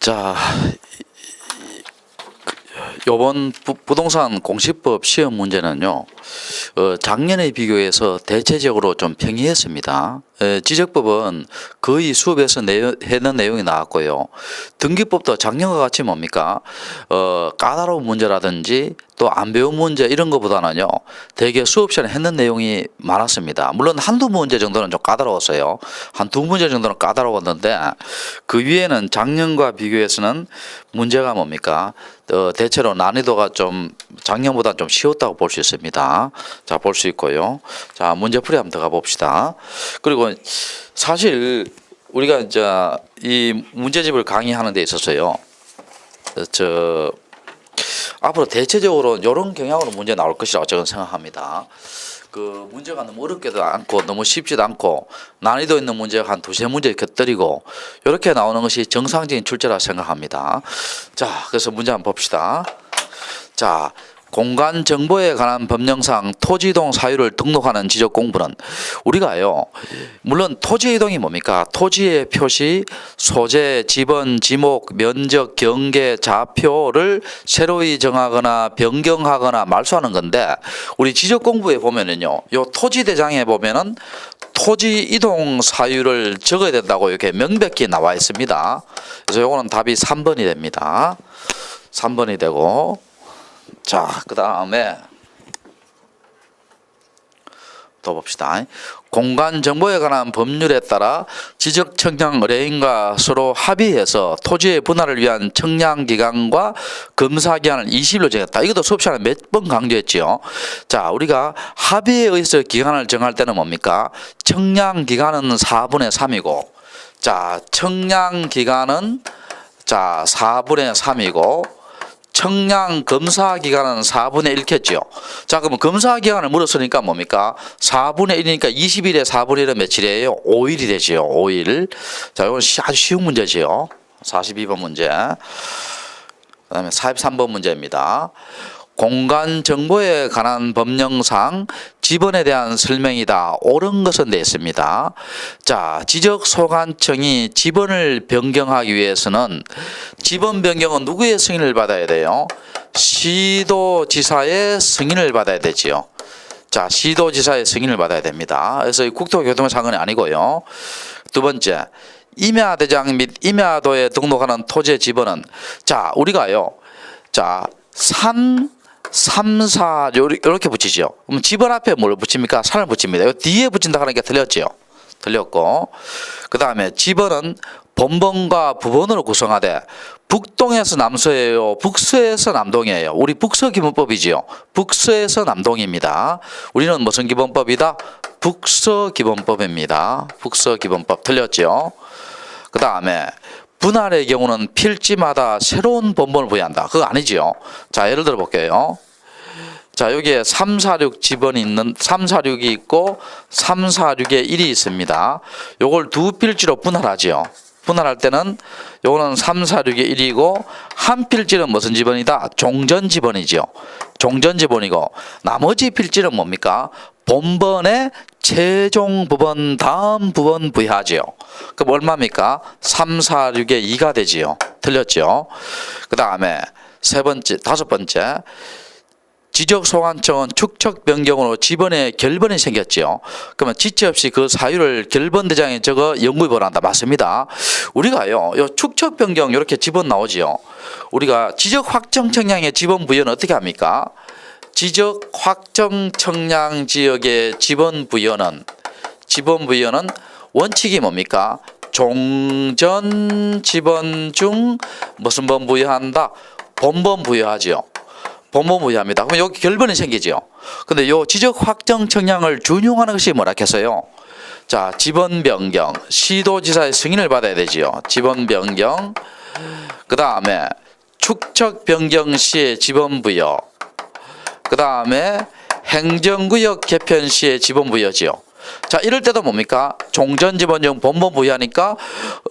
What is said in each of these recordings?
자, 요번 부동산 공시법 시험 문제는요, 작년에 비교해서 대체적으로 좀 평이했습니다. 지적법은 거의 수업에서 했는 내용이 나왔고요. 등기법도 작년과 같이 뭡니까? 까다로운 문제라든지 또 안 배운 문제 이런 것보다는요, 되게 수업 시간에 했는 내용이 많았습니다. 물론 한두 문제 정도는 좀 까다로웠어요. 한 두 문제 정도는 까다로웠는데 그 위에는 작년과 비교해서는 문제가 뭡니까? 대체로 난이도가 좀 작년보다 좀 쉬웠다고 볼 수 있습니다. 자, 볼 수 있고요. 자, 문제풀이 한번 들어가 봅시다. 그리고 사실 우리가 이제 이 문제집을 강의하는 데 있어서요, 앞으로 대체적으로 이런 경향으로 문제 나올 것이라고 저는 생각합니다. 그 문제가 너무 어렵지도 않고 너무 쉽지도 않고 난이도 있는 문제가 한 두세 문제 이렇게 떨이고 이렇게 나오는 것이 정상적인 출제라 생각합니다. 자, 그래서 문제 한번 봅시다. 자, 공간 정보에 관한 법령상 토지 이동 사유를 등록하는 지적 공부는 우리가요, 물론 토지 이동이 뭡니까? 토지의 표시, 소재, 지번, 지목, 면적, 경계, 좌표를 새로이 정하거나 변경하거나 말소하는 건데, 우리 지적 공부에 보면은요, 요 토지 대장에 보면은 토지 이동 사유를 적어야 된다고 이렇게 명백히 나와 있습니다. 그래서 요거는 답이 3번이 됩니다. 3번이 되고, 자, 그 다음에 또 봅시다. 공간 정보에 관한 법률에 따라 지적 청량 의뢰인과 서로 합의해서 토지의 분할을 위한 청량 기간과 검사 기간을 20일로 정했다. 이것도 수업 시간에 몇 번 강조했지요. 자, 우리가 합의에 의해서 기간을 정할 때는 뭡니까? 청량 기간은 4분의 3이고, 자, 청량 기간은 자 4분의 3이고, 청량 검사 기간은 4분의 1겠죠. 자, 그러면 검사 기간을 물었으니까 뭡니까? 4분의 1이니까 20일에 4분의 1은 며칠이에요? 5일이 되지요. 5일. 자, 이건 아주 쉬운 문제지요. 42번 문제. 그 다음에 43번 문제입니다. 공간 정보에 관한 법령상 지번에 대한 설명이다. 옳은 것은 되어 있습니다. 자, 지적소관청이 지번을 변경하기 위해서는 지번 변경은 누구의 승인을 받아야 돼요? 시도지사의 승인을 받아야 되지요. 자, 시도지사의 승인을 받아야 됩니다. 그래서 국토교통상은 아니고요. 두 번째, 임야대장 및 임야도에 등록하는 토지의 지번은, 자, 우리가요, 자, 3, 4 이렇게 붙이죠. 그럼 지번 앞에 뭘 붙입니까? 산을 붙입니다. 이거 뒤에 붙인다 하는 게 틀렸죠. 틀렸고, 그 다음에 지번은 본번과 부번으로 구성하되 북동에서 남서예요, 북서에서 남동이에요. 우리 북서기본법이지요. 북서에서 남동입니다. 우리는 무슨 기본법이다? 북서기본법입니다. 북서기본법. 틀렸죠. 그 다음에 분할의 경우는 필지마다 새로운 본번을 부여한다. 그거 아니지요. 자, 예를 들어 볼게요. 자, 여기에 346 지번이 있는 346이 있고 346에 1이 있습니다. 요걸 두 필지로 분할하지요. 분할할 때는 요거는 346에 1이고 한 필지는 무슨 지번이다? 종전 지번이지요. 종전 지번이고 나머지 필지는 뭡니까? 본번의 최종 부번 다음 부번 부여하지요. 그럼 얼마입니까? 346에 2가 되지요. 틀렸죠. 그 다음에 다섯 번째, 지적소관청은 축척 변경으로 지번에 결번이 생겼지요. 그러면 지체 없이 그 사유를 결번대장에 적어 연구에 보란다. 맞습니다. 우리가요, 요 축척 변경 이렇게 지번 나오지요. 우리가 지적 확정 청량의 지번 부여는 어떻게 합니까? 지적 확정 청량 지역의 지번 부여는 원칙이 뭡니까? 종전 지번 중 무슨 번 부여한다? 본번 부여하지요. 본번 부여합니다. 그럼 여기 결번이 생기죠. 근데 요 지적 확정 청량을 준용하는 것이 뭐라 했어요? 자, 지번 변경, 시도지사의 승인을 받아야 되지요. 지번 변경. 그 다음에 축척 변경 시의 지번 부여. 그 다음에 행정구역 개편 시의 지번 부여지요. 자, 이럴 때도 뭡니까? 종전 지번 중 본번 부여하니까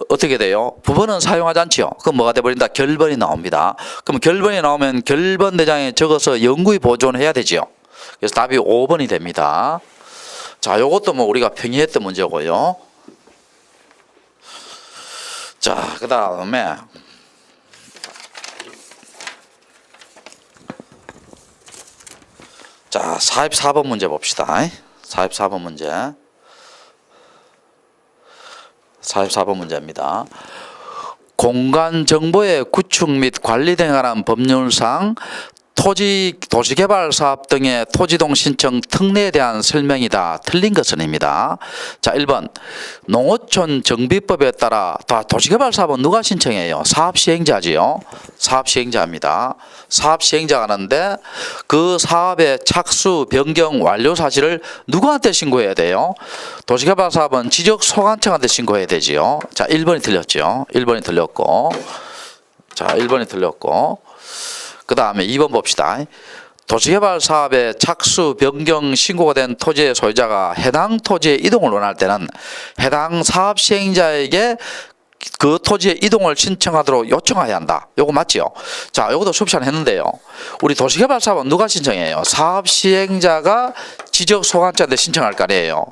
어떻게 돼요? 부번은 사용하지 않지요. 그럼 뭐가 돼버린다? 결번이 나옵니다. 그럼 결번이 나오면 결번 대장에 적어서 영구히 보존해야 되지요. 그래서 답이 5번이 됩니다. 자, 요것도 뭐 우리가 평이했던 문제고요. 자, 그 다음에 자, 44번 문제 봅시다. 44번 문제. 44번 문제입니다. 공간 정보의 구축 및 관리 등에 관한 법률상 토지, 도시개발 사업 등의 토지동 신청 특례에 대한 설명이다. 틀린 것은입니다. 자, 1번 농어촌 정비법에 따라 다 도시개발 사업은 누가 신청해요? 사업시행자지요. 사업시행자입니다. 사업시행자가 하는데 그 사업의 착수, 변경, 완료 사실을 누구한테 신고해야 돼요? 도시개발 사업은 지적소관청한테 신고해야 되지요. 자, 1번이 틀렸죠. 1번이 틀렸고, 자, 1번이 틀렸고, 그 다음에 2번 봅시다. 도시개발 사업의 착수, 변경, 신고가 된 토지의 소유자가 해당 토지에 이동을 원할 때는 해당 사업 시행자에게 그 토지의 이동을 신청하도록 요청해야 한다. 요거 맞지요? 자, 요것도 수업 시간에 했는데요. 우리 도시개발 사업은 누가 신청해요? 사업 시행자가 지적소관청한테 신청할 거 아니에요.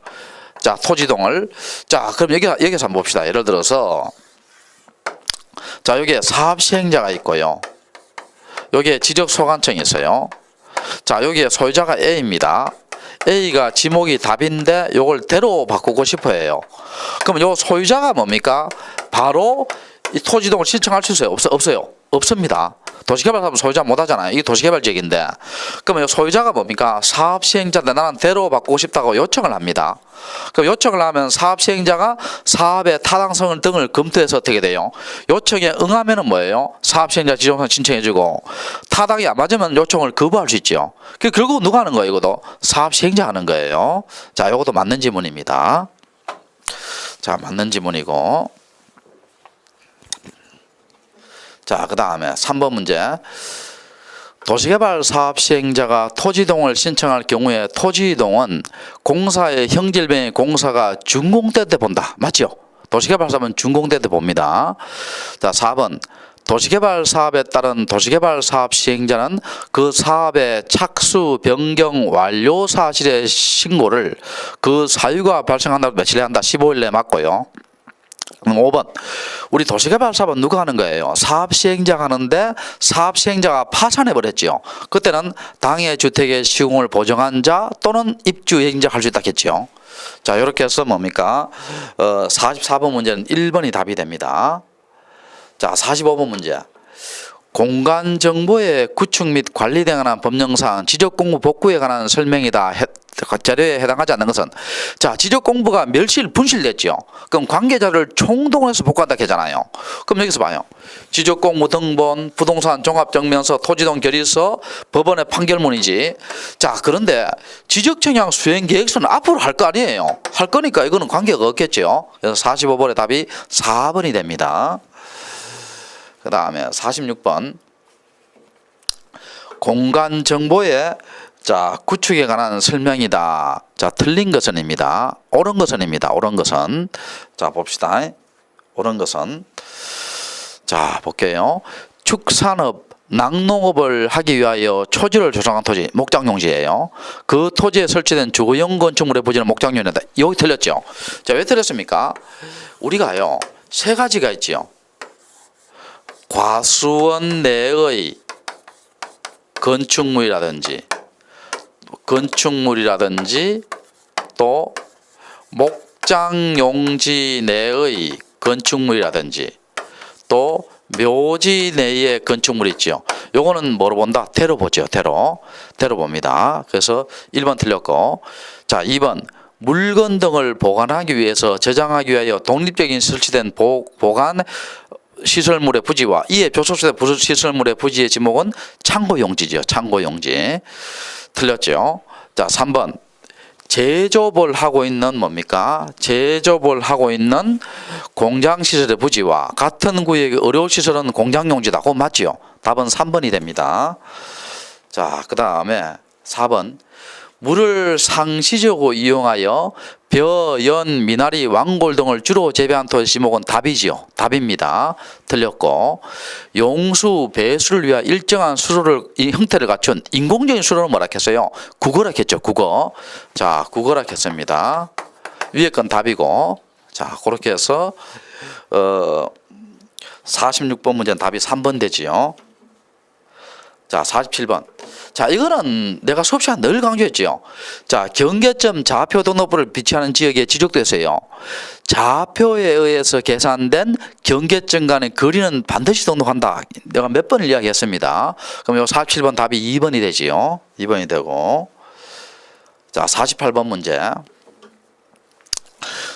자, 토지동을. 자, 그럼 여기서 한번 봅시다. 예를 들어서, 자, 여기에 사업 시행자가 있고요. 여기에 지적소관청이 있어요. 자, 여기에 소유자가 A입니다. A가 지목이 답인데 요걸 대로 바꾸고 싶어 해요. 그럼 요 소유자가 뭡니까? 바로 이 토지동을 신청할 수 있어요? 없어요? 없습니다. 도시개발 사업은 소유자 못 하잖아요. 이게 도시개발 지역인데. 그러면 소유자가 뭡니까? 사업 시행자인데 나는 대로 바꾸고 싶다고 요청을 합니다. 그럼 요청을 하면 사업 시행자가 사업의 타당성을 등을 검토해서 어떻게 돼요? 요청에 응하면은 뭐예요? 사업 시행자 지정상 신청해주고 타당이 안 맞으면 요청을 거부할 수 있죠. 결국 누가 하는 거예요? 이것도 사업 시행자 하는 거예요. 자, 이것도 맞는 지문입니다. 자, 맞는 지문이고. 자, 그 다음에 3번 문제. 도시개발 사업 시행자가 토지동을 신청할 경우에 토지동은 공사의 형질병의 공사가 준공될 때 본다. 맞죠? 도시개발 사업은 준공될 때 봅니다. 자, 4번. 도시개발 사업에 따른 도시개발 사업 시행자는 그 사업의 착수, 변경, 완료 사실의 신고를 그 사유가 발생한다고 며칠에 한다. 15일 내에 맞고요. 그럼 5번. 우리 도시개발 사업은 누가 하는 거예요? 사업 시행자가 하는데 사업 시행자가 파산해 버렸죠. 그때는 당해 주택의 시공을 보정한 자 또는 입주 행자 할 수 있다 했죠. 자, 이렇게 해서 뭡니까? 44번 문제는 1번이 답이 됩니다. 자, 45번 문제. 공간 정보의 구축 및 관리 등에 관한 법령상 지적공부 복구에 관한 설명이다. 자료에 해당하지 않는 것은, 자, 지적공부가 멸실 분실됐죠. 그럼 관계자를 총동원해서 복구한다 했잖아요. 그럼 여기서 봐요. 지적공부 등본, 부동산 종합정면서, 토지동 결의서, 법원의 판결문이지. 자, 그런데 지적청약 수행계획서는 앞으로 할 거 아니에요. 할 거니까 이거는 관계가 없겠죠. 그래서 45번의 답이 4번이 됩니다. 그 다음에 46번. 공간 정보의 자, 구축에 관한 설명이다. 자, 틀린 것은입니다. 옳은 것은입니다. 옳은 것은. 자, 봅시다. 옳은 것은. 자, 볼게요. 축산업, 낙농업을 하기 위하여 초지를 조성한 토지, 목장용지예요. 그 토지에 설치된 주거용 건축물의 부지는 목장용지다. 여기 틀렸죠? 자, 왜 틀렸습니까? 우리가요, 세 가지가 있지요. 과수원 내의 건축물이라든지 또 목장용지 내의 건축물이라든지 또 묘지 내의 건축물이 있죠. 요거는 뭐로 본다? 대로 보죠. 대로 봅니다. 그래서 1번 틀렸고, 자, 2번 물건 등을 보관하기 위해서 저장하기 위하여 독립적인 설치된 보관 시설물의 부지와 이에 조속된 시설물의 부지의 지목은 창고용지죠. 창고용지. 틀렸죠. 자, 3번. 제조업을 하고 있는 뭡니까? 제조업을 하고 있는 공장시설의 부지와 같은 구역의 의료시설은 공장용지다. 그거 맞지요? 답은 3번이 됩니다. 자, 그 다음에 4번. 물을 상시적으로 이용하여 벼, 연, 미나리, 왕골 등을 주로 재배한 토지 지목은 답이지요. 답입니다. 틀렸고, 용수, 배수를 위한 일정한 수로를 형태를 갖춘 인공적인 수로는 뭐라 했어요? 국어라 했죠. 국어. 자, 국어라 했습니다. 위에 건 답이고, 자, 그렇게 해서 46번 문제는 답이 3번 되지요. 자, 47번. 자, 이거는 내가 수업 시간 늘 강조했지요. 자, 경계점 좌표 등록부를 비치하는 지역의 지적도에서요. 좌표에 의해서 계산된 경계점 간의 거리는 반드시 등록한다. 내가 몇 번을 이야기했습니다. 그럼 요 47번 답이 2번이 되지요. 2번이 되고. 자, 48번 문제.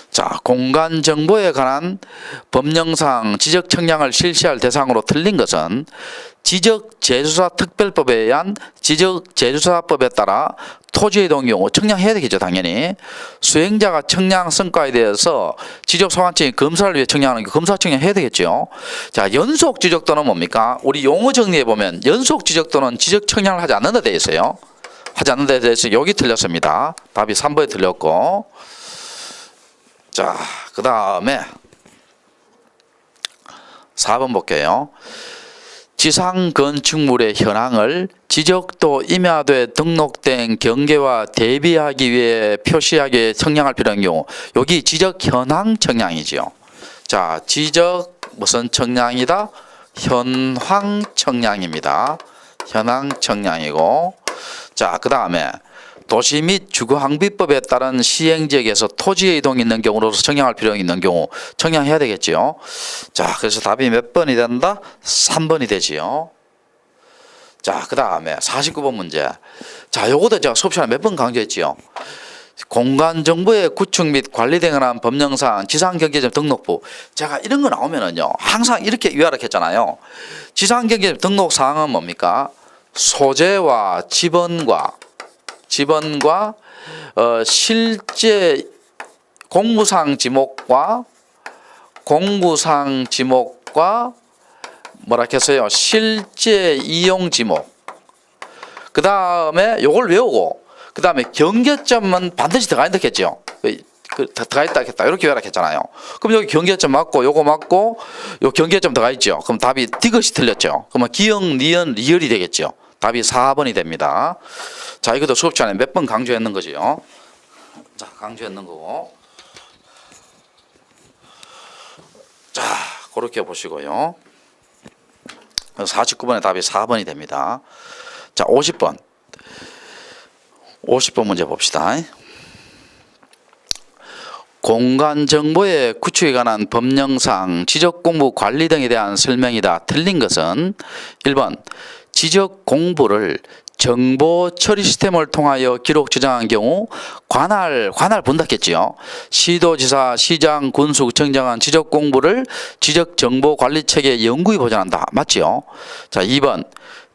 자, 공간 정보에 관한 법령상 지적 청량을 실시할 대상으로 틀린 것은 지적 제조사 특별법에 의한 지적 제조사법에 따라 토지의 이동 경우 청량해야 되겠죠, 당연히. 수행자가 청량 성과에 대해서 지적 소관청이 검사를 위해 청량하는 게 검사 청량해야 되겠죠. 자, 연속 지적도는 뭡니까? 우리 용어 정리해 보면 연속 지적도는 지적 청량을 하지 않는다 돼 있어요. 하지 않는 데 대해서 여기 틀렸습니다. 답이 3번에 틀렸고. 자, 그 다음에 4번 볼게요. 지상 건축물의 현황을 지적도 임야도에 등록된 경계와 대비하기 위해 표시하기 위해 청량할 필요한 경우, 여기 지적 현황 청량이지요. 자, 지적 무슨 청량이다? 현황 청량입니다. 현황 청량이고. 자, 그 다음에 도시 및 주거항비법에 따른 시행지역에서 토지의 이동이 있는 경우로서 청량할 필요가 있는 경우 청량해야 되겠지요. 자, 그래서 답이 몇 번이 된다? 3번이 되지요. 자, 그 다음에 49번 문제. 자, 요것도 제가 수업 시간에 몇 번 강조했지요. 공간정보의 구축 및 관리 등을 한 법령상 지상경계점 등록부. 제가 이런 거 나오면은요, 항상 이렇게 위아락했잖아요. 지상경계점 등록 사항은 뭡니까? 소재와 지번과 실제 공구상 지목과 뭐라 했어요? 실제 이용 지목. 그 다음에 요걸 외우고, 그 다음에 경계점은 반드시 들어가 있다 했죠. 들어가 있다 했다. 이렇게 요약했잖아요. 그럼 여기 경계점 맞고, 요거 맞고, 요 경계점 들어가 있죠. 그럼 답이 디귿이 틀렸죠. 그러면 기역, 니은, 리을이 되겠죠. 답이 4번이 됩니다. 자, 이것도 수업 시간에 몇 번 강조했는 거지요. 자, 강조했는 거고. 자, 그렇게 보시고요. 49번의 답이 4번이 됩니다. 자, 50번 문제 봅시다. 공간정보의 구축에 관한 법령상 지적공부 관리 등에 대한 설명이다. 틀린 것은 1번 지적공부를 정보 처리 시스템을 통하여 기록 저장한 경우 관할 본다겠지요. 시도지사, 시장, 군수, 구청장은 지적 공부를 지적 정보 관리 체계에 영구히 보존한다. 맞지요? 자, 2번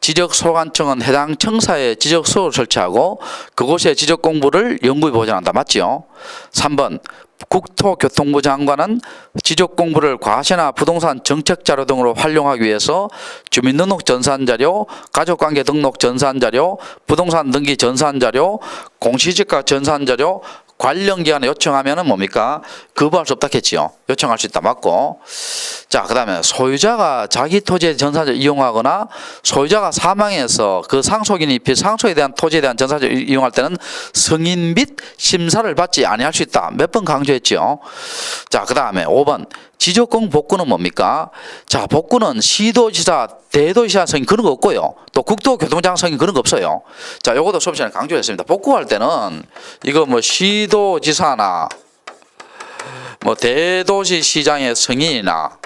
지적 소관청은 해당 청사에 지적 수호를 설치하고 그곳에 지적 공부를 영구히 보존한다. 맞지요? 3번 국토교통부 장관은 지적 공부를 과세나 부동산 정책 자료 등으로 활용하기 위해서 주민등록 전산 자료, 가족관계 등록 전산 자료, 부동산 등기 전산 자료, 공시지가 전산 자료 관련 기관에 요청하면은 뭡니까? 거부할 수 없다 했지요. 요청할 수 있다. 맞고. 자, 그 다음에 소유자가 자기 토지의 전산자를 이용하거나 소유자가 사망해서 그 상속인이 상속에 대한 토지에 대한 전산자를 이용할 때는 승인 및 심사를 받지 아니할 수 있다. 몇 번 강조했지요. 자, 그 다음에 5번 지적공 복구는 뭡니까? 자, 복구는 시도지사, 대도시사 승인 그런 거 없고요. 또 국토교통장 승인 그런 거 없어요. 자, 요것도 수업 시간에 강조했습니다. 복구할 때는 이거 뭐 시도지사나 뭐 대도시시장의 승인이나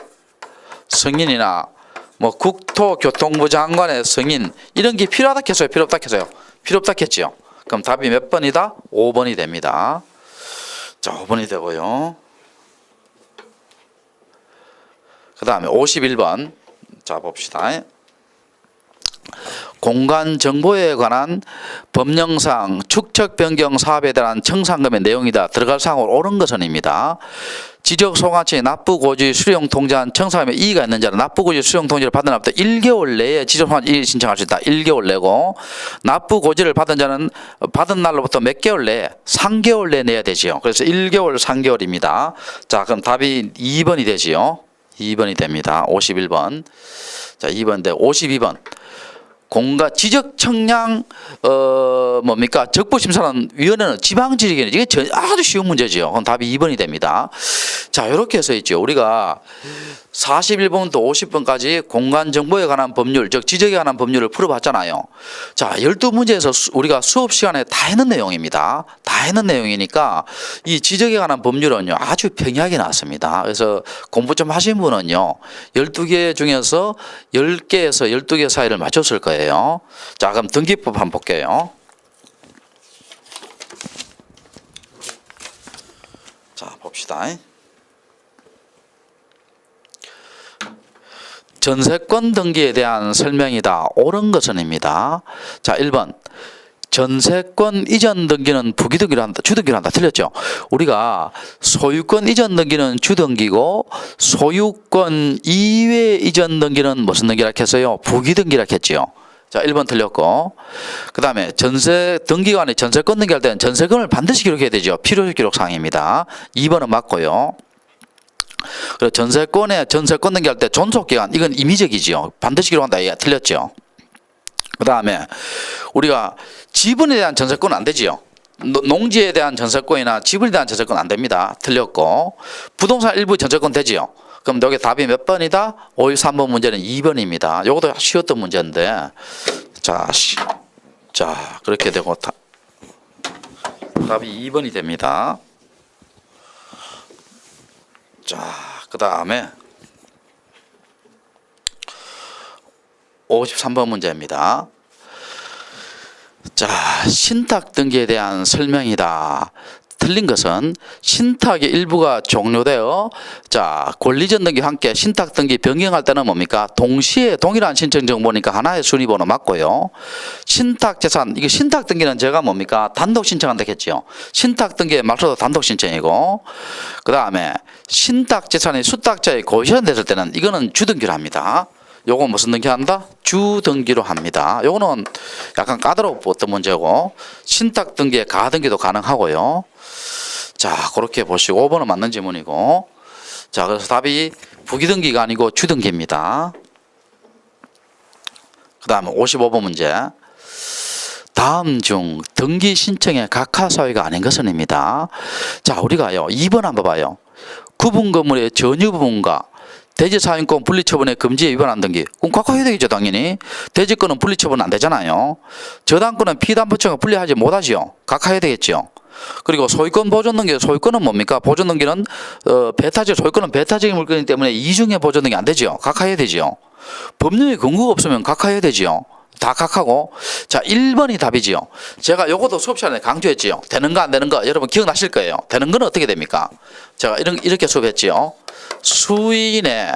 뭐 국토교통부 장관의 승인 이런 게 필요하다 했어요? 필요 없다 했어요? 필요 없다 했지요. 그럼 답이 몇 번이다? 5번이 됩니다. 자, 5번이 되고요. 그 다음에 51번. 자, 봅시다. 공간정보에 관한 법령상 축척 변경 사업에 대한 청산금의 내용이다. 들어갈 사항으로 옳은 것은입니다. 지적소관청이 납부고지 수령 통지한 청산금에 이의가 있는 자는 납부고지 수령 통지를 받은 날부터 1개월 내에 지적소관청에 이의 신청할 수 있다. 1개월 내고 납부고지를 받은 자는 받은 날로부터 몇 개월 내에 3개월 내에 내야 되지요. 그래서 1개월 3개월입니다. 자, 그럼 답이 2번이 되지요. 2번이 됩니다. 51번. 자, 2번인데 52번. 지적 청량 뭡니까 적부심사는 위원회는 지방지역에는 이게 아주 쉬운 문제죠. 그럼 답이 2번이 됩니다. 자, 이렇게 해서 있죠. 우리가 41번부터 50번까지 공간정보에 관한 법률, 즉 지적에 관한 법률을 풀어봤잖아요. 자, 12문제에서 우리가 수업 시간에 다 했는 내용입니다. 다 했는 내용이니까 이 지적에 관한 법률은요 아주 평이하게 나왔습니다. 그래서 공부 좀 하신 분은요 12개 중에서 10개에서 12개 사이를 맞췄을 거예요. 자, 그럼 등기법 한번 볼게요. 자, 봅시다. 전세권 등기에 대한 설명이다. 옳은 것은입니다. 자, 1번. 전세권 이전 등기는 부기등기로 한다. 주등기로 한다. 틀렸죠? 우리가 소유권 이전 등기는 주등기고 소유권 이외 이전 등기는 무슨 등기라 했어요? 부기등기라 했지요. 자, 1번 틀렸고. 그 다음에 전세 등기관이 전세권 등기할 때는 전세권을 반드시 기록해야 되죠. 필요 기록사항입니다. 2번은 맞고요. 그리고 전세권 등기할 때 존속기간 이건 임의적이지요. 반드시 기록한다. 이게 틀렸죠. 그 다음에 우리가 지분에 대한 전세권은 안 되지요. 농지에 대한 전세권이나 지분에 대한 전세권 안 됩니다. 틀렸고 부동산 일부 전세권 되지요. 그럼 여기 답이 몇 번이다? 53번 문제는 2번입니다. 이것도 쉬웠던 문제인데 자 그렇게 되고 답이 2번이 됩니다. 자, 그 다음에 53번 문제입니다. 자, 신탁 등기에 대한 설명이다. 틀린 것은 신탁의 일부가 종료되어 권리전 등기와 함께 신탁 등기 변경할 때는 뭡니까? 동시에 동일한 신청 정보니까 하나의 순위번호 맞고요. 신탁 재산 이게 신탁 등기는 제가 뭡니까? 단독 신청한다 했죠. 신탁 등기에 맞춰서 단독 신청이고 그 다음에 신탁 재산이 수탁자의 고시한 됐을 때는 이거는 주등기로 합니다. 요거 무슨 등기 한다? 주등기로 합니다. 요거는 약간 까다로웠던 문제고 신탁 등기에 가등기도 가능하고요. 자, 그렇게 보시고 5번은 맞는 지문이고 자, 그래서 답이 부기등기가 아니고 주등기입니다. 그 다음에 55번 문제. 다음 중 등기 신청의 각하사유가 아닌 것은입니다. 자, 우리가요 2번 한번 봐요. 구분 건물의 전유 부분과 대지사용권 분리처분의 금지에 위반한 등기. 그럼 각하해야 되겠죠, 당연히. 대지권은 분리처분 안 되잖아요. 저당권은 피담보청을 분리하지 못하지요. 각하해야 되겠죠. 그리고 소유권 보존 등기, 소유권은 뭡니까? 보존 등기는 소유권은 배타적인 물건이기 때문에 이중의 보존 등기 안 되지요. 각하해야 되지요. 법률의 근거가 없으면 각하해야 되지요. 다 각하고. 자, 1번이 답이지요. 제가 요것도 수업 시간에 강조했지요. 되는 거 안 되는 거 여러분 기억나실 거예요. 되는 거는 어떻게 됩니까? 제가 이렇게 수업했지요. 수인의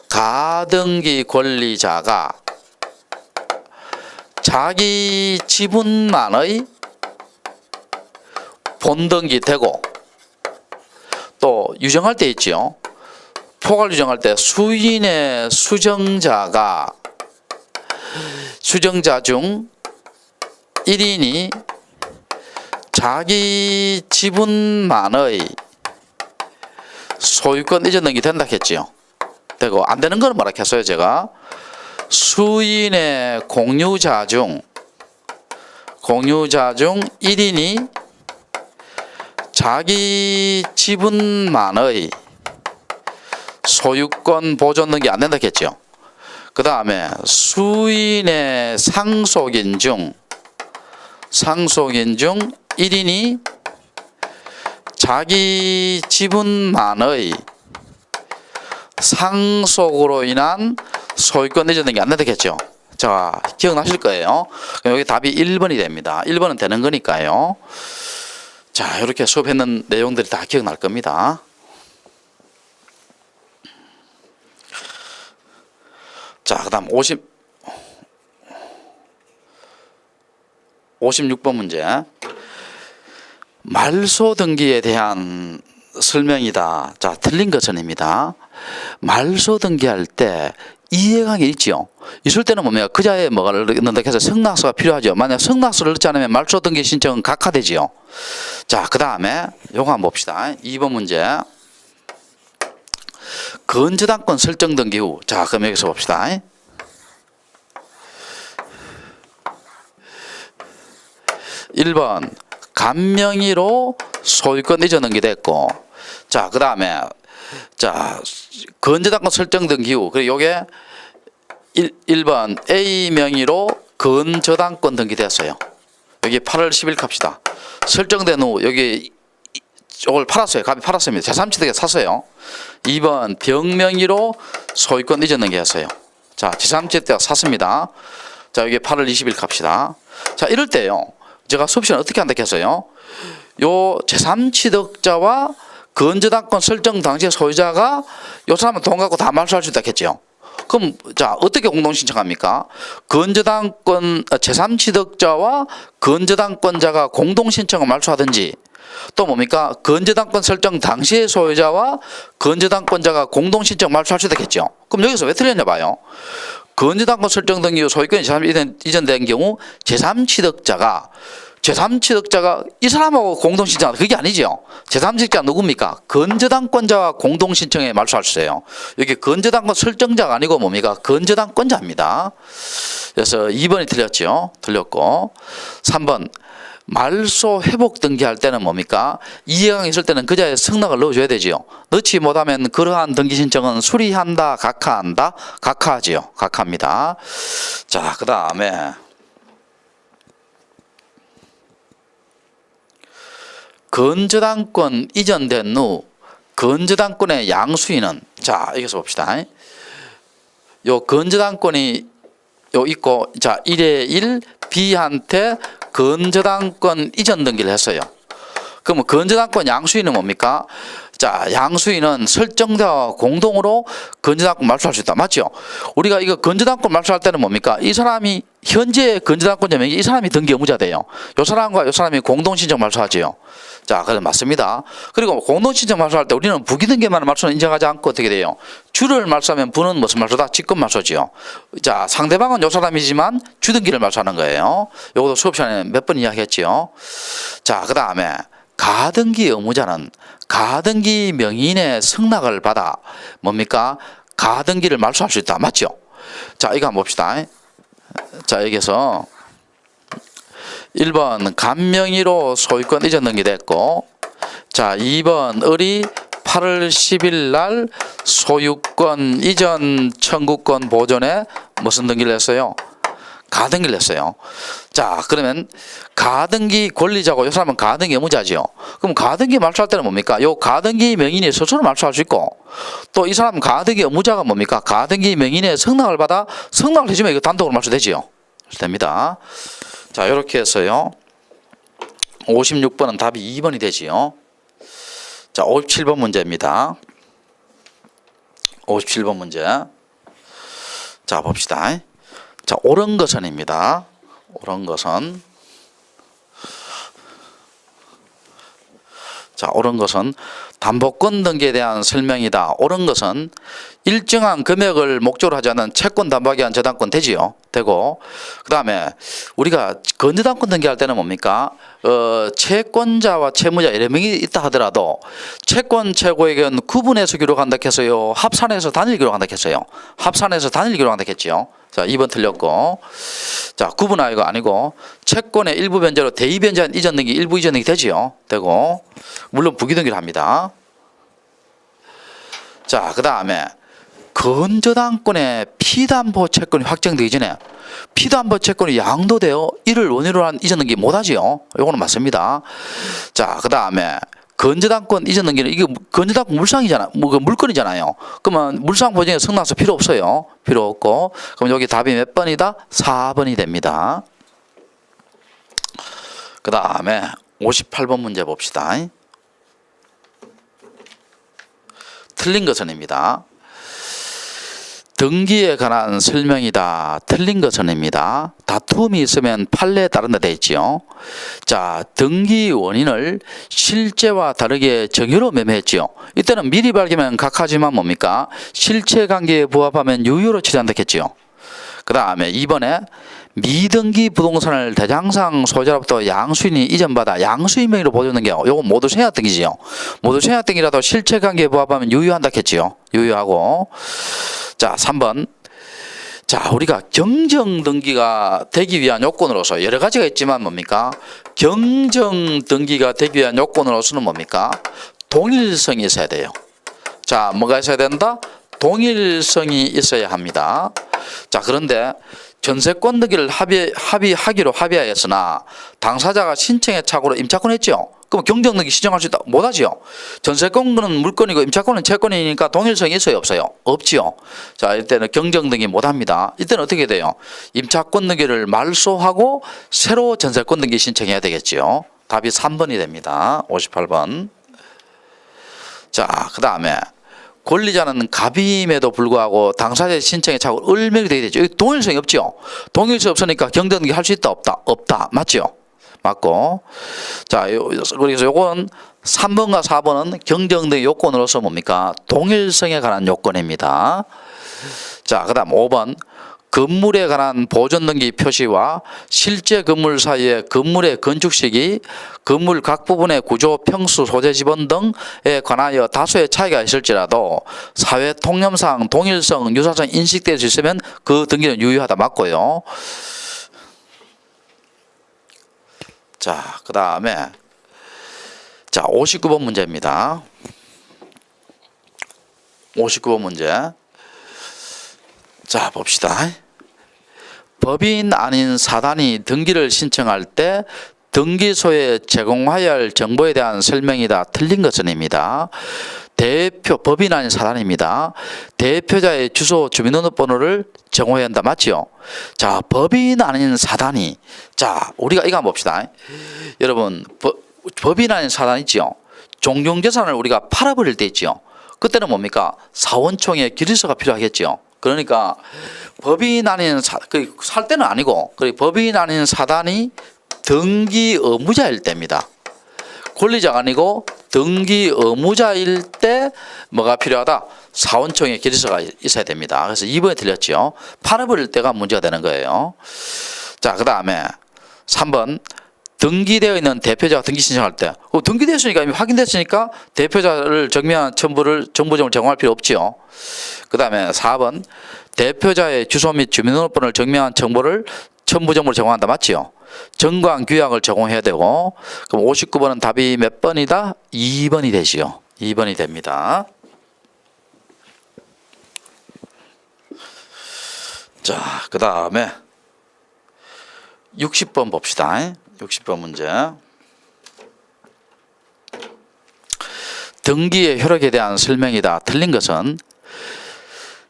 가등기 권리자가 자기 지분만의 본등기 되고 또 유정할 때 있지요. 포괄 유정할 때 수인의 수정자 중 1인이 자기 지분만의 소유권 이전 등기 된다 했지요. 되고 안 되는 거는 뭐라 했어요, 제가? 수인의 공유자 중 1인이 자기 지분만의 소유권 보존 등기 안 된다 했죠. 그 다음에 수인의 상속인 중 1인이 자기 지분만의 상속으로 인한 소유권 이전 등기 안 된다 했죠. 자, 기억나실 거예요. 여기 답이 1번이 됩니다. 1번은 되는 거니까요. 자, 이렇게 수업했는 내용들이 다 기억날 겁니다. 자, 그 다음 56번 문제. 말소 등기에 대한 설명이다. 자, 틀린 것은입니다. 말소 등기할 때 이해관계 있지요. 있을 때는 뭡니까? 그 자에 뭐를 넣는다 해서 성낙서가 필요하죠. 만약 성낙서를 넣지 않으면 말소 등기 신청은 각하되지요. 자, 그 다음에 요거 한번 봅시다. 2번 문제. 건저당권 설정 등기 후. 자, 그럼 여기서 봅시다. 1번 간명의로 소유권 이전 등기됐고, 자, 그 다음에 자, 건저당권 설정된 기후. 그리고 요게 1번 A 명의로 건저당권 등기됐어요. 여기 8월 10일 갑시다. 설정된 후 여기 이걸 팔았어요. 갑이 팔았습니다. 제3취득에 샀어요. 2번 병명의로 소유권 이전 등기했어요. 자, 제3취득 샀습니다. 자, 여기 8월 20일 갑시다. 자, 이럴 때요, 제가 수업 시간에 어떻게 한다 했어요? 요 제3취득자와 건저당권 설정 당시의 소유자가 요 사람은 돈 갖고 다 말소할 수 있다 했죠. 그럼 자, 어떻게 공동 신청합니까? 건저당권 제3취득자와 건저당권자가 공동 신청을 말소하든지, 또 뭡니까? 건저당권 설정 당시의 소유자와 건저당권자가 공동 신청 말소할 수 있겠죠. 그럼 여기서 왜 틀렸냐 봐요. 건저당권 설정 등기 소유권이 이전된 경우 제3취득자가 이 사람하고 공동 신청하는 그게 아니죠. 제3취득자 누굽니까? 건저당권자와 공동 신청에 말소할 수 있어요. 여기 건저당권 설정자가 아니고 뭡니까? 건저당권자입니다. 그래서 2번이 틀렸죠. 틀렸고, 3번 말소 회복 등기할 때는 뭡니까? 이해강이 있을 때는 그자의 승낙을 넣어줘야 되지요. 넣지 못하면 그러한 등기 신청은 수리한다, 각하한다? 각하하지요. 각하합니다. 자, 그 다음에 건저당권 이전된 후 건저당권의 양수인은, 자, 여기서 봅시다. 요 건저당권이 요 있고, 자, 1에 1 B한테 건저당권 이전 등기를 했어요. 그러면 건저당권 양수인은 뭡니까? 자, 양수인은 설정자와 공동으로 건저당권 말소할 수 있다. 맞죠? 우리가 이거 건저당권 말소할 때는 뭡니까? 이 사람이 현재 건저당권자 명의 이 사람이 등기 의무자 돼요. 요 사람과 요 사람이 공동 신청 말소하지요. 자, 그래 맞습니다. 그리고 공동 신청 말소할 때 우리는 부기등기만 말소는 인정하지 않고 어떻게 돼요? 주를 말소하면 부는 무슨 말소다? 직권 말소지요. 자, 상대방은 요 사람이지만 주등기를 말소하는 거예요. 요것도 수업 시간에 몇 번 이야기했지요. 자, 그 다음에 가등기 의무자는 가등기 명의인의 승낙을 받아 뭡니까? 가등기를 말소할 수 있다. 맞죠? 자, 이거 한번 봅시다. 자, 여기서 1번 간명의로 소유권 이전 등기됐고, 자, 2번 을이 8월 10일 날 소유권 이전 청구권 보존에 무슨 등기를 했어요? 가등기를 했어요. 자, 그러면 가등기 권리자고 이 사람은 가등기 의무자지요. 그럼 가등기 말소할 때는 뭡니까? 요 가등기 명인이 스스로 말소할 수 있고, 또 이 사람 가등기 의무자가 뭡니까? 가등기 명인의 승낙을 받아 승낙을 해주면 이거 단독으로 말소되지요. 됩니다. 자, 이렇게 해서요, 56번은 답이 2번이 되지요. 자, 57번 문제입니다. 57번 문제. 자, 봅시다. 자, 옳은 것은입니다. 옳은 것은, 자, 옳은 것은 담보권 등기에 대한 설명이다. 옳은 것은 일정한 금액을 목적으로 하지 않은 채권 담보하기 위한 저당권 되지요. 되고, 그 다음에 우리가 건저당권 등기할 때는 뭡니까? 채권자와 채무자 여러 명이 있다 하더라도 채권 최고액은 구분해서 기록한다 했어요? 합산해서 단일 기록한다 했어요? 합산해서 단일 기록한다 했지요. 자, 2번 틀렸고, 자, 구분하기가 아니고 채권의 일부 변제로 대의 변제한 이전 등기, 일부 이전 등기 되지요. 되고, 물론 부기 등기를 합니다. 자, 그 다음에 건저당권의 피담보 채권이 확정되기 전에 피담보 채권이 양도되어 이를 원인으로 한 이전 등기 못하지요. 이거는 맞습니다. 자, 그 다음에 건저당권 이전 등기는 이게 건저당권 물상이잖아, 물건이잖아요. 그러면 물상 보증에 승낙서 필요 없어요. 필요 없고, 그럼 여기 답이 몇 번이다? 4번이 됩니다. 그 다음에 58번 문제 봅시다. 틀린 것은입니다. 등기에 관한 설명이다. 틀린 것은입니다. 다툼이 있으면 판례에 따른다 되어 있지요. 자, 등기 원인을 실제와 다르게 정의로 매매했지요. 이때는 미리 밝히면 각하지만 뭡니까? 실체관계에 부합하면 유효로 처리한다 했지요. 그 다음에 2번에 미등기 부동산을 대장상 소유자로부터 양수인이 이전받아 양수인 명의로 보존하는 경우, 요거 모두 생략등기지요. 모두 생략등기라도 실체관계에 부합하면 유효한다 했지요. 유효하고, 자, 3번 자, 우리가 경정 등기가 되기 위한 요건으로서 여러 가지가 있지만 뭡니까? 경정 등기가 되기 위한 요건으로서는 뭡니까? 동일성이 있어야 돼요. 자, 뭐가 있어야 된다? 동일성이 있어야 합니다. 자, 그런데 전세권 등기를 합의하기로 합의하였으나 당사자가 신청의 착오로 임차권했죠. 그럼 경정 등기 신청할 수 있다? 못하지요. 전세권은 물건이고 임차권은 채권이니까 동일성이 있어요, 없어요? 없지요. 자, 이때는 경정 등기 못합니다. 이때는 어떻게 돼요? 임차권 등기를 말소하고 새로 전세권 등기 신청해야 되겠지요. 답이 3번이 됩니다. 58번. 자, 그 다음에 권리자는 갑임에도 불구하고 당사자의 신청에 착오 을맥이 되게 되죠. 동일성이 없죠. 동일성이 없으니까 경정 등기 할 수 있다, 없다? 없다. 맞죠? 맞고. 자, 그래서 요건 3번과 4번은 경정 등기 요건으로서 뭡니까? 동일성에 관한 요건입니다. 자, 그 다음 5번. 건물에 관한 보존 등기 표시와 실제 건물 사이의 건물의 건축 시기, 건물 각 부분의 구조, 평수, 소재 지번 등에 관하여 다소의 차이가 있을지라도 사회 통념상 동일성, 유사성 인식될 수 있으면 그 등기는 유효하다. 맞고요. 자, 그 다음에 자 59번 문제입니다. 59번 문제. 자, 봅시다. 법인 아닌 사단이 등기를 신청할 때 등기소에 제공해야 할 정보에 대한 설명이 다 틀린 것은입니다. 법인 아닌 사단입니다. 대표자의 주소, 주민등록번호를 제공해야 한다. 맞죠? 자, 법인 아닌 사단이. 자, 우리가 이거 한번 봅시다. 여러분, 법인 아닌 사단 있죠? 종용재산을 우리가 팔아버릴 때 있죠? 그때는 뭡니까? 사원총회 기리서가 필요하겠죠? 그러니까 법인 아닌 살 때는 아니고 법인 아닌 사단이 등기 의무자일 때입니다. 권리자가 아니고 등기 의무자일 때 뭐가 필요하다? 사원총회 기리서가 있어야 됩니다. 그래서 2번에 틀렸죠. 팔아버릴 때가 문제가 되는 거예요. 자, 그 다음에 3번. 등기되어 있는 대표자가 등기 신청할 때 등기됐으니까 이미 확인됐으니까 대표자를 증명한 정보점을 제공할 필요 없지요. 그 다음에 4번. 대표자의 주소 및 주민등록번호를 증명한 정보를 첨부정보로 제공한다. 맞지요? 정관 규약을 제공해야 되고. 그럼 59번은 답이 몇 번이다? 2번이 되지요. 2번이 됩니다. 자, 그 다음에 60번 봅시다. 60번 문제. 등기의 효력에 대한 설명이다. 틀린 것은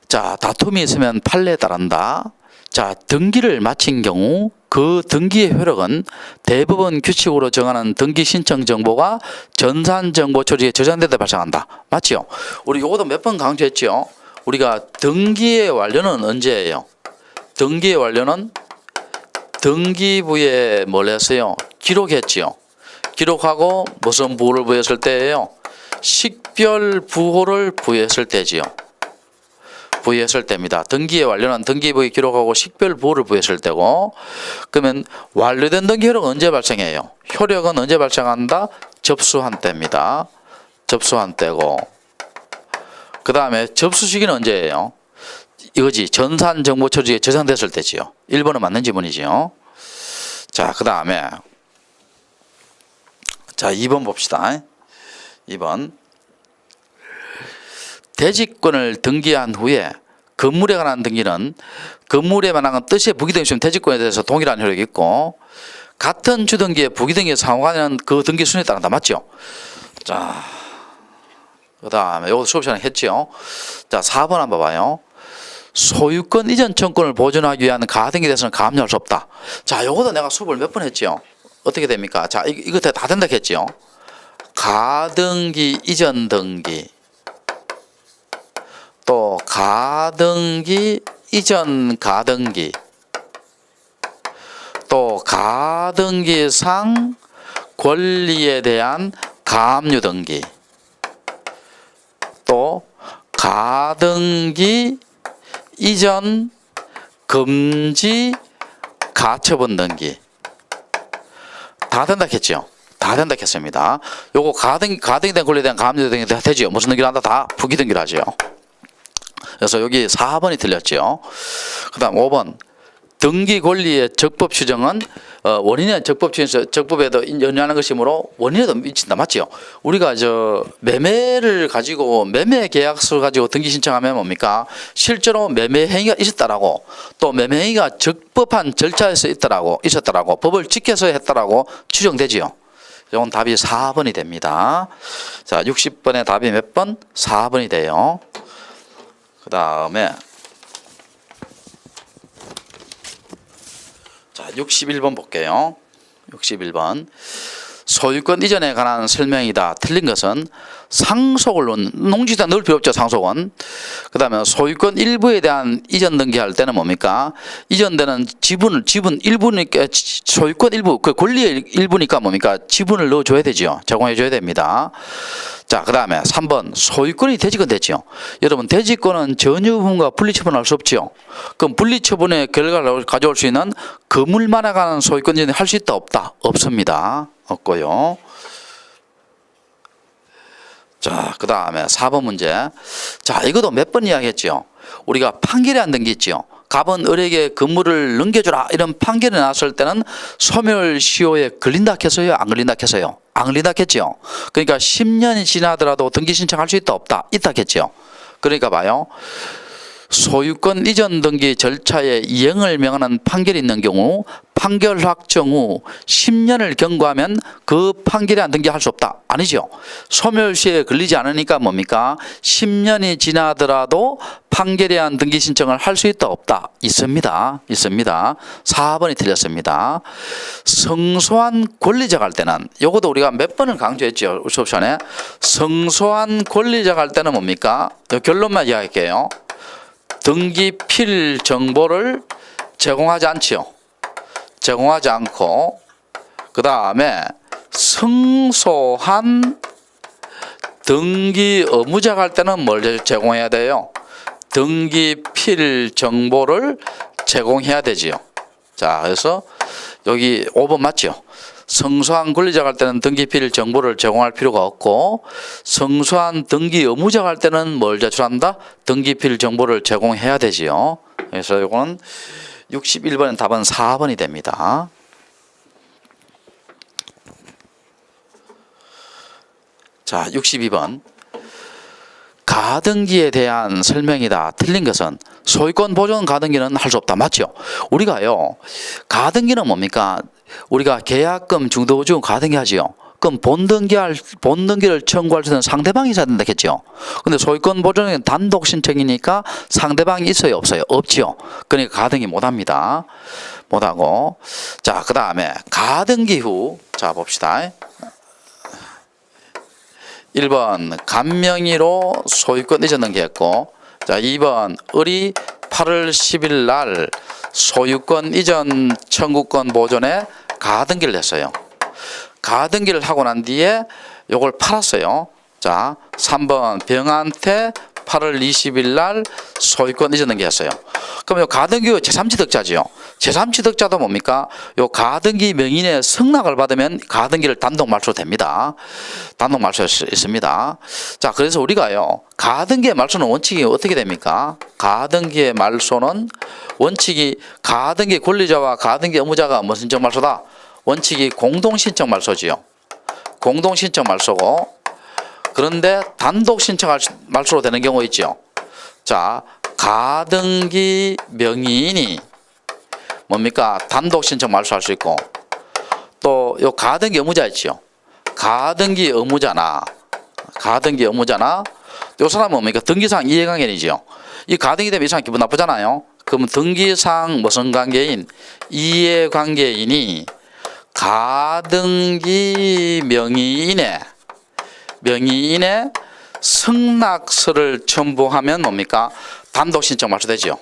자, 다툼이 있으면 판례에 따른다. 자, 등기를 마친 경우 그 등기의 효력은 대법원 규칙으로 정하는 등기 신청 정보가 전산 정보 처리에 저장되다 발생한다. 맞죠? 우리 요것도 몇 번 강조했죠. 우리가 등기의 완료는 언제예요? 등기의 완료는 등기부에 뭘 했어요? 기록했지요. 기록하고 무슨 부호를 부여했을 때예요? 식별 부호를 부여했을 때지요. 부여했을 때입니다. 등기의 완료는 등기부에 기록하고 식별 부호를 부여했을 때고. 그러면 완료된 등기 효력은 언제 발생해요? 효력은 언제 발생한다? 접수한 때입니다. 접수한 때고. 그 다음에 접수 시기는 언제예요? 이거지. 전산 정보 처리에 저장됐을 때지요. 1번은 맞는 지문이지요. 자, 그 다음에 자 2번 봅시다. 2번. 대지권을 등기한 후에 건물에 관한 등기는 건물에 관한 뜻의 부기등기 있으면 대지권에 대해서 동일한 효력이 있고 같은 주등기의 부기등기에 상호하는 그 등기 순위에 따른다. 맞죠? 자, 그 다음에 이것도 수업 시간에 했죠. 자, 4번 한번 봐봐요. 소유권 이전 청구권을 보존하기 위한 가등기에 대해서는 가압류할 수 없다. 자, 요것도 내가 수업을 몇 번 했죠. 어떻게 됩니까? 자, 이거 다 된다 했죠. 가등기 이전 등기, 또 가등기 이전 가등기, 또 가등기상 권리에 대한 가압류 등기, 또 가등기 이전 금지 가처분 등기. 다 된다 했죠. 다 된다 했습니다. 요거 가등기 된 권리에 대한 가압류 등기 다 되죠. 무슨 등기를 한다? 다 부기 등기를 하죠. 그래서 여기 4번이 틀렸죠. 그다음 5번 등기 권리의 적법 추정은 원인의 적법 추정에서 적법에도 연유하는 것이므로 원인에도 미친다. 맞지요? 우리가 매매를 가지고 매매 계약서를 가지고 등기 신청하면 뭡니까? 실제로 매매 행위가 있었다라고, 또 매매 행위가 적법한 절차에서 있었다라고 법을 지켜서 했다라고 추정되지요. 이건 답이 4번이 됩니다. 자, 60번의 답이 몇 번? 4번이 돼요. 그 다음에 자, 61번 볼게요. 61번. 소유권 이전에 관한 설명이다. 틀린 것은 상속을 농지에다 넣을 필요 없죠. 상속은. 그 다음에 소유권 일부에 대한 이전 등기할 때는 뭡니까? 이전되는 지분 일부니까 소유권 일부, 그 권리의 일부니까 뭡니까? 지분을 넣어줘야 되죠. 제공해줘야 됩니다. 자, 그 다음에 3번 소유권이 대지권 됐죠. 여러분, 대지권은 전유분과 분리처분할 수 없죠. 그럼 분리처분의 결과를 가져올 수 있는 건물만에 관한 소유권 이전을 할 수 있다 없다? 없습니다. 없고요. 자, 그 다음에 4번 문제. 자, 이것도 몇 번 이야기했죠. 우리가 판결이라는 등기 있죠. 갑은 을에게 건물을 넘겨주라 이런 판결이 나왔을 때는 소멸시효에 걸린다 했어요? 안 걸린다 했어요? 안 걸린다 했죠. 그러니까 10년이 지나더라도 등기 신청할 수 있다 없다? 있다 했죠. 그러니까 봐요. 소유권 이전 등기 절차에 이행을 명하는 판결이 있는 경우 판결 확정 후 10년을 경과하면 그 판결에 안 등기할 수 없다. 아니죠. 소멸시효에 걸리지 않으니까 뭡니까? 10년이 지나더라도 판결에 한 등기 신청을 할 수 있다 없다? 있습니다. 있습니다. 4번이 틀렸습니다. 성소한 권리자가 할 때는, 요것도 우리가 몇 번을 강조했죠. 수업시간에. 성소한 권리자가 할 때는 뭡니까? 결론만 이야기할게요. 등기 필 정보를 제공하지 않지요. 제공하지 않고, 그 다음에 성소한 등기 의무자가 할 때는 뭘 제공해야 돼요? 등기 필 정보를 제공해야 되지요. 자, 그래서 여기 5번 맞죠? 성소한 권리자가 할 때는 등기 필 정보를 제공할 필요가 없고, 성소한 등기 의무자가 할 때는 뭘 제출한다? 등기 필 정보를 제공해야 되지요. 그래서 이거는 61번의 답은 4번이 됩니다. 자, 62번. 가등기에 대한 설명이다. 틀린 것은 소유권 보존 가등기는 할 수 없다. 맞죠? 우리가요, 가등기는 뭡니까? 우리가 계약금 중도보증 가등기 하지요. 그럼 본등기를 청구할 수 있는 상대방이 있어야 된다 했죠. 근데 소유권 보존은 단독 신청이니까 상대방이 있어요, 없어요? 없지요. 그러니까 가등기 못 합니다. 못 하고. 자, 그 다음에 가등기 후, 자, 봅시다. 1번 간명의로 소유권 이전 등기했고, 자, 2번 을이 8월 10일 날 소유권 이전 청구권 보존에 가등기를 했어요. 가등기를 하고 난 뒤에 요걸 팔았어요. 자, 3번 병한테 8월 20일 날 소유권 이전 등기했어요. 그럼 요 가등기 제3취득자지요. 제3취득자도 뭡니까? 요 가등기 명인의 승낙을 받으면 가등기를 단독 말소됩니다. 단독 말소할 수 있습니다. 자, 그래서 우리가요, 가등기의 말소는 원칙이 어떻게 됩니까? 가등기의 말소는 원칙이 가등기 권리자와 가등기 의무자가 무슨 신청 말소다? 원칙이 공동신청 말소지요. 공동신청 말소고, 그런데 단독 신청할 말소로 되는 경우 있죠. 자, 가등기 명의인이 뭡니까? 단독 신청 말소할 수 있고, 또 요 가등기 의무자 있죠. 가등기 의무자나 요 사람은 뭡니까? 등기상 이해관계인이죠. 이 가등기 되면 이 사람 기분 나쁘잖아요. 그럼 등기상 무슨 관계인? 이해관계인이 가등기 명의인의 승낙서를 첨부하면 뭡니까? 단독 신청 말소되지요.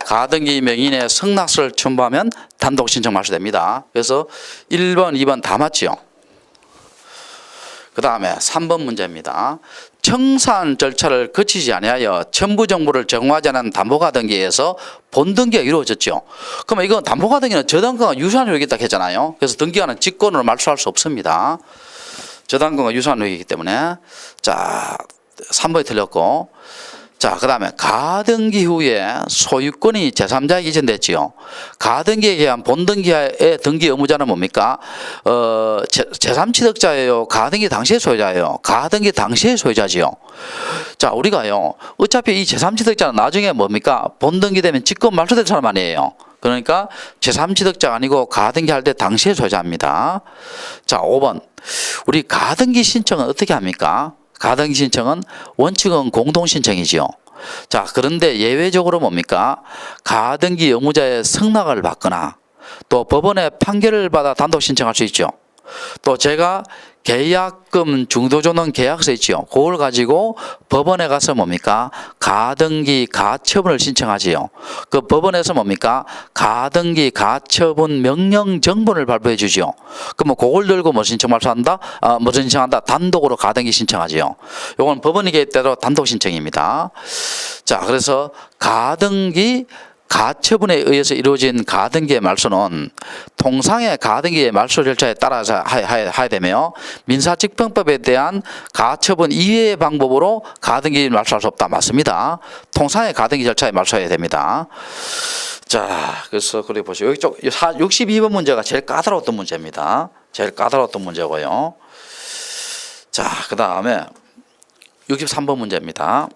가등기 명의인의 승낙서를 첨부하면 단독 신청 말소됩니다. 그래서 1번, 2번 다 맞지요. 그 다음에 3번 문제입니다. 청산 절차를 거치지 아니하여 첨부 정보를 제공하지 않은 담보가등기에서 본등기가 이루어졌죠. 그러면 이건 담보가등기는 저당권과 유사한 효력이 있다고 했잖아요. 그래서 등기관은 직권으로 말소할 수 없습니다. 저당권과 유사한 효력이기 때문에. 자, 3번이 틀렸고, 자, 그 다음에 가등기 후에 소유권이 제3자에게 이전됐지요. 가등기에 의한 본등기의 등기 의무자는 뭡니까? 제3취득자예요. 가등기 당시의 소유자예요. 가등기 당시의 소유자지요. 자, 우리가요, 어차피 이 제3취득자는 나중에 뭡니까? 본등기 되면 직권 말소될 사람 아니에요. 그러니까 제3취득자가 아니고 가등기 할 때 당시의 소유자입니다. 자, 5번. 우리 가등기 신청은 어떻게 합니까? 가등기 신청은 원칙은 공동신청이지요. 자, 그런데 예외적으로 뭡니까? 가등기 의무자의 승낙을 받거나 또 법원의 판결을 받아 단독 신청할 수 있죠. 또 제가 계약금 중도조는 계약서 있지요. 그걸 가지고 법원에 가서 뭡니까? 가등기 가처분을 신청하지요. 그 법원에서 뭡니까? 가등기 가처분 명령 정본을 발부해 주지요. 그러면 그걸 들고 뭐 신청 말소한다? 뭐 신청한다? 단독으로 가등기 신청하지요. 요건 법원이 개입되도록 단독 신청입니다. 자, 그래서 가등기 가처분에 의해서 이루어진 가등기의 말소는 통상의 가등기의 말소 절차에 따라서 해야 되며 민사집행법에 대한 가처분 이외의 방법으로 가등기 말소할 수 없다. 맞습니다. 통상의 가등기 절차에 말소해야 됩니다. 자, 그래서 그래 보시죠. 여기 쪽 62번 문제가 제일 까다로웠던 문제입니다. 제일 까다로웠던 문제고요. 자, 그 다음에 63번 문제입니다.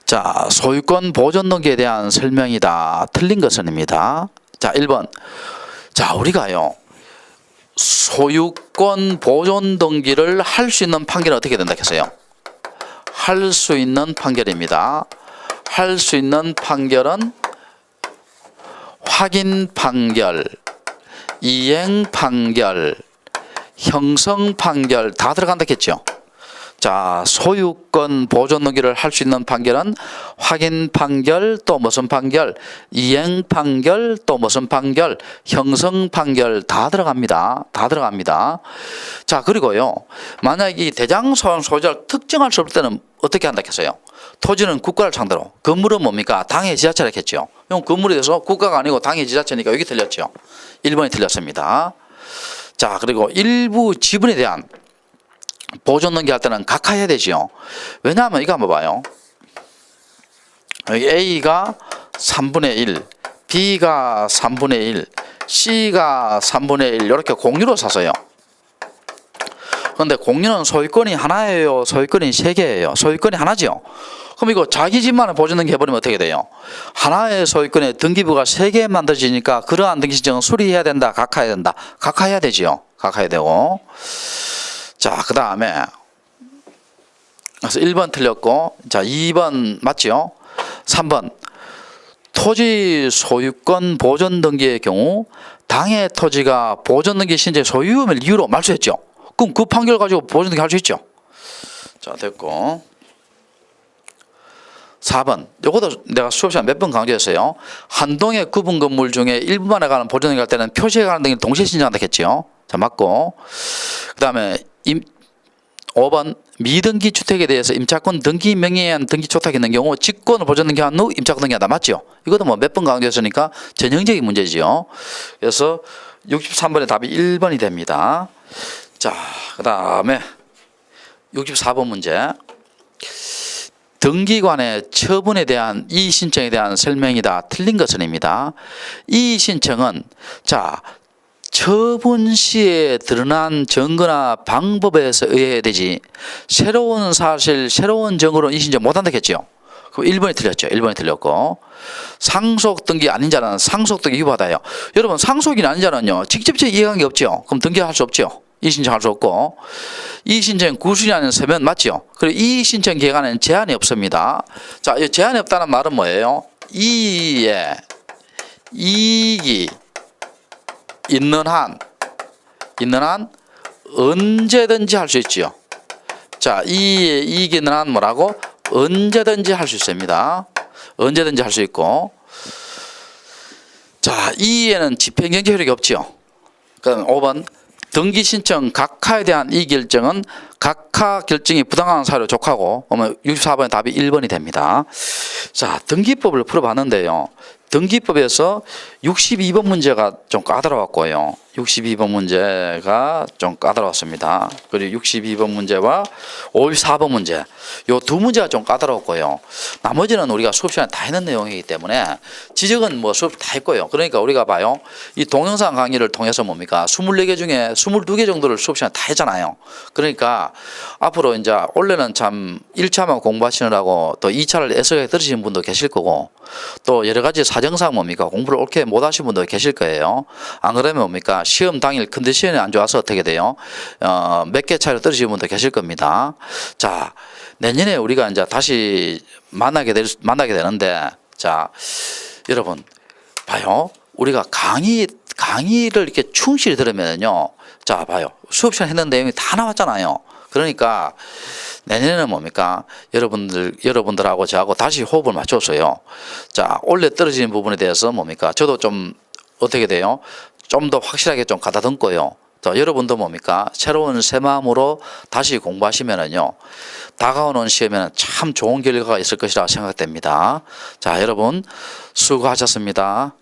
자, 소유권 보존 등기에 대한 설명이다. 틀린 것은입니다. 자, 1번. 자, 우리가요, 소유권 보존 등기를 할 수 있는 판결은 어떻게 된다 했어요? 할 수 있는 판결입니다. 할 수 있는 판결은 확인 판결, 이행 판결, 형성 판결 다 들어간다 했죠. 자, 소유권 보존 등기를 할 수 있는 판결은 확인 판결, 또 무슨 판결, 이행 판결, 또 무슨 판결, 형성 판결 다 들어갑니다. 다 들어갑니다. 자, 그리고요, 만약에 이 대장소환 소유자를 특정할 수 없을 때는 어떻게 한다 했어요? 토지는 국가를 상대로, 건물은 뭡니까? 당해 지자체라 했죠. 이건 건물에 대해서 국가가 아니고 당해 지자체니까 여기 틀렸죠. 1번이 틀렸습니다. 자, 그리고 일부 지분에 대한 보존 등기할 때는 각하해야 되지요. 왜냐하면 이거 한번 봐요. 여기 A가 3분의 1, B가 3분의 1, C가 3분의 1 이렇게 공유로 사서요. 그런데 공유는 소유권이 하나예요? 소유권이 세 개예요? 소유권이 하나지요. 그럼 이거 자기 집만을 보존 등기 해버리면 어떻게 돼요? 하나의 소유권에 등기부가 세 개 만들어지니까 그러한 등기 신청은 수리해야 된다? 각하해야 된다? 각하해야 되지요. 각하해야 되고. 자, 그 다음에 그래서 1번 틀렸고, 자, 2번 맞죠? 3번 토지 소유권 보존 등기의 경우 당해 토지가 보존 등기 신청 소유임을 이유로 말소했죠. 그럼 그 판결 가지고 보존 등기 할 수 있죠. 자, 됐고. 4번 이것도 내가 수업 시간 몇 번 강조했어요. 한 동의 구분 건물 중에 일부만에 관한 보존 등기 할 때는 표시에 관한 등기를 동시에 신청한다 했죠. 자, 맞고. 그 다음에 5번 미등기 주택에 대해서 임차권 등기 명의에 의한 등기 초탁이 있는 경우 직권을 보존 등기한 후 임차권 등기한다. 맞죠? 이것도 뭐 몇 번 강조했으니까 전형적인 문제지요. 그래서 63번의 답이 1번이 됩니다. 자, 그 다음에 64번 문제. 등기관의 처분에 대한 이의 신청에 대한 설명이다. 틀린 것은입니다. 이의 신청은 자, 처분 시에 드러난 증거나 방법에서 의해야 되지 새로운 사실, 새로운 증거로 이의 신청 못한다 했죠. 그럼 1번이 틀렸죠. 1번이 틀렸고. 상속 등기 아닌 자는 상속 등기 유효하다요. 여러분, 상속이 아닌 자는요, 직접적인 이해관계 없죠. 그럼 등기할 수 없죠. 이의 신청할 수 없고. 이의 신청 구순이 아닌 서면 맞죠. 그리고 이의 신청 기간에는 제한이 없습니다. 자, 이 제한이 없다는 말은 뭐예요? 이의 이익이 있는 한 언제든지 할 수 있지요. 자, 이의 이익이 있는 한 뭐라고? 언제든지 할 수 있습니다. 언제든지 할 수 있고. 자, 이에는 집행정지 효력이 없지요. 그럼 5번 등기 신청 각하에 대한 이 결정은 각하 결정이 부당한 사유로 족하고, 64번의 답이 1번이 됩니다. 자, 등기법을 풀어봤는데요. 등기법에서 62번 문제가 좀 까다로웠고요. 62번 문제가 좀 까다로웠습니다. 그리고 62번 문제와 54번 문제, 요 두 문제가 좀 까다로웠고요. 나머지는 우리가 수업 시간에 다 했는 내용이기 때문에 지적은 뭐 수업 다 했고요. 그러니까 우리가 봐요. 이 동영상 강의를 통해서 뭡니까? 24개 중에 22개 정도를 수업 시간에 다 했잖아요. 그러니까 앞으로 이제 원래는 참 1차만 공부하시느라고 또 2차를 애석하게 들으시는 분도 계실 거고, 또 여러 가지 사정상 뭡니까? 공부를 옳게 못 하신 분도 계실 거예요. 안 그러면 뭡니까? 시험 당일 컨디션이 안 좋아서 어떻게 돼요? 몇 개 차이로 떨어지는 분도 계실 겁니다. 자, 내년에 우리가 이제 다시 만나게 되는데, 자, 여러분, 봐요. 우리가 강의를 이렇게 충실히 들으면요. 자, 봐요. 수업 시간 했는 내용이 다 나왔잖아요. 그러니까 내년에는 뭡니까? 여러분들하고 저하고 다시 호흡을 맞췄어요. 자, 원래 떨어지는 부분에 대해서 뭡니까? 저도 좀 어떻게 돼요? 좀 더 확실하게 좀 가다듬고요. 또 여러분도 뭡니까? 새로운 새 마음으로 다시 공부하시면은요, 다가오는 시험에는 참 좋은 결과가 있을 것이라 생각됩니다. 자, 여러분 수고하셨습니다.